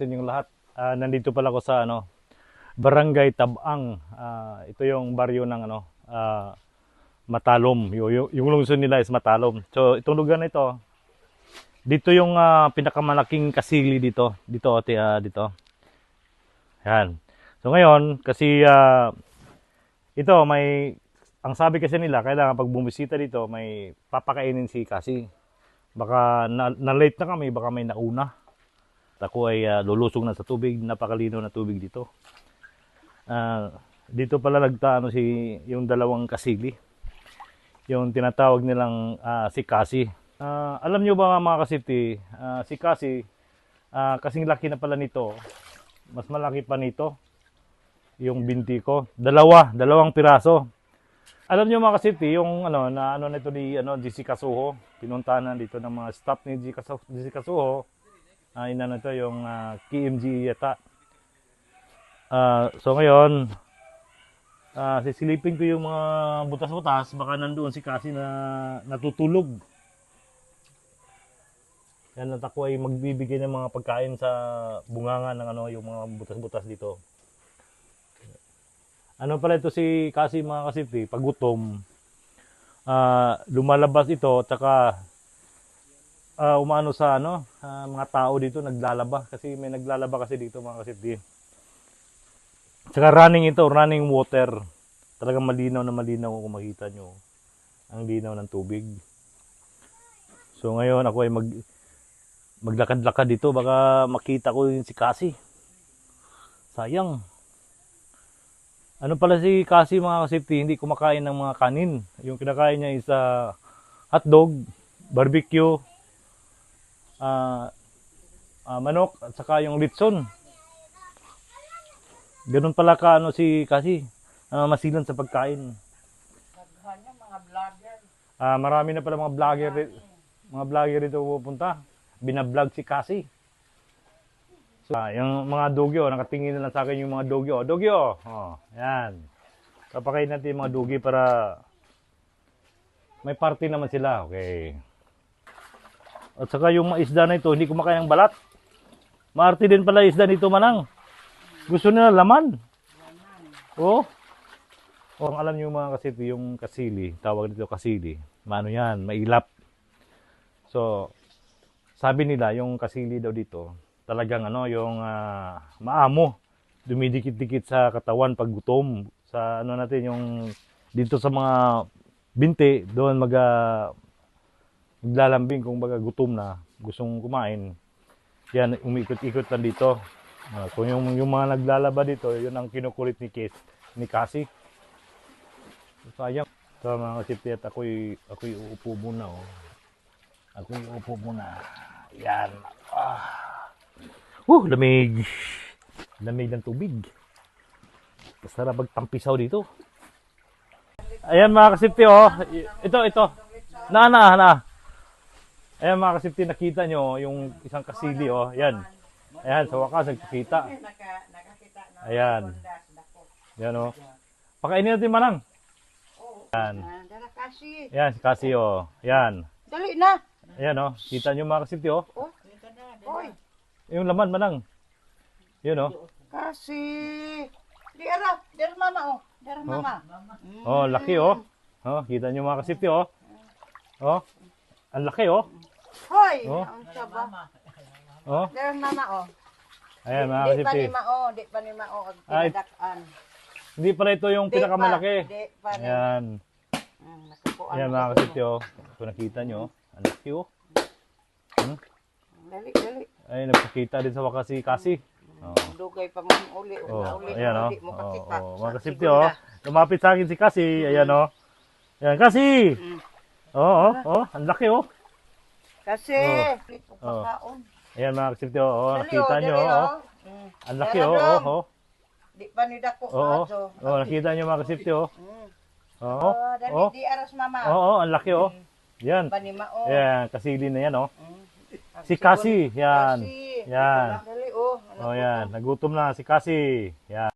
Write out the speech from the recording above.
Yung lahat, nandito pala ako sa Barangay Tabang. Ito yung baryo ng Matalom. Yung lungsod nila is Matalom. So itong lugar na ito, dito yung pinakamalaking kasili dito. Dito. Yan. So ngayon, kasi ito ang sabi kasi nila, kailangan pag bumisita dito, may papakainin si Kasi. Baka na-late na kami, baka may nauna. Ako ay lulusong na sa tubig, napakalino na tubig dito. Dito pala yung dalawang kasili. Yung tinatawag nilang si Kasi. Alam nyo ba mga kasipti, si Kasi, kasing laki na pala nito. Mas malaki pa nito. Yung binti ko. Dalawang piraso. Alam nyo mga kasipti, yung nito ni GC Kasuho. Pinuntahan dito ng mga staff ni GC Kasuho. Ito yung KMG yata. So ngayon, sisilipin ko yung mga butas-butas. Baka nandoon si Kasi na natutulog. Yan at ako ay magbibigay ng mga pagkain sa bunganga ng yung mga butas-butas dito. Ano pala ito si Kasi mga kasipti, pag gutom, lumalabas ito at saka umano sa mga tao dito naglalaba kasi may naglalaba kasi dito mga kasipti. Saka running water. Talagang malinaw na malinaw kung makita nyo ang linaw ng tubig. So ngayon ako ay maglakad-lakad dito baka makita ko yung si Kasi. Sayang. Ano pala si Kasi mga kasipti, hindi kumakain ng mga kanin. Yung kinakain niya is hotdog, barbecue, manok at saka yung litson. Ganun pala si Kasi, masilan sa pagkain. Marami na pala mga vlogger dito pupunta. Binablog si Kasi. So, yung mga dogyo, nakatingin na lang sa akin yung mga dogyo. Dogyo! Yan. Papakain natin yung mga dogyo para may party naman sila. Okay. At saka yung mga isda na ito, hindi kumakain ng balat. Maarte din pala isda nito manang. Gusto nila laman. Oh. Ang alam niyo mga kasili, yung kasili, tawag dito kasili. Maano yan, mailap. So, sabi nila yung kasili daw dito, talagang yung maamo. Dumidikit-dikit sa katawan pag gutom. Sa natin yung dito sa mga binti, doon maglalambing kung baga gutom na, gustong kumain. Yan, umikot-ikot lang dito. Kung yung mga naglalaba dito, yun ang kinukulit ni Kasi. Sayang. So mga kasipti, at ako'y uupo muna. Ako'y uupo muna. Yan. Lamig. Lamig ng tubig. Masarap magtampisaw dito. Ayan mga kasipti, Ito. Na. Ayan mga kasipti, nakita nyo yung isang kasili, Yan. Ayan, sa wakas, nagkakita. Ayan. Yan, pakainin natin manang. Yan. Ayan, si Kasi, Yan. Dali na. Ayan, kita nyo mga kasipti, Yung laman, manang. Yun, Kasi. Di mama, Dara mama. Laki, kita nyo mga kasipti, ang laki, Hoy, ang saba. Dara mama, Ayan, mga kasipti. Di pa ni mao, pinadakan. Hindi pala ito yung pinakamalaki. Ayan. Ayan mga kasipti, kung nakita nyo, ang laki, Dali. Ay, nagpakita din sa wakas si Kasi. Dugay pa mo uli. Ayan, mga kasipti, lumapit sa akin si Kasi. Ayan, Ayan, Kasi! Ang laki, Kasi, Ayan mga kasipti, nakita nyo, ang laki, Di pa ni dako. Nakita nyo mga kasipti, Dali, di aras mama. Ang laki, Yan. Panimao. Ayan, kasili na yan, Si Kasi, yan. Yan. Dali, Yan, nagutom na si Kasi. Yan.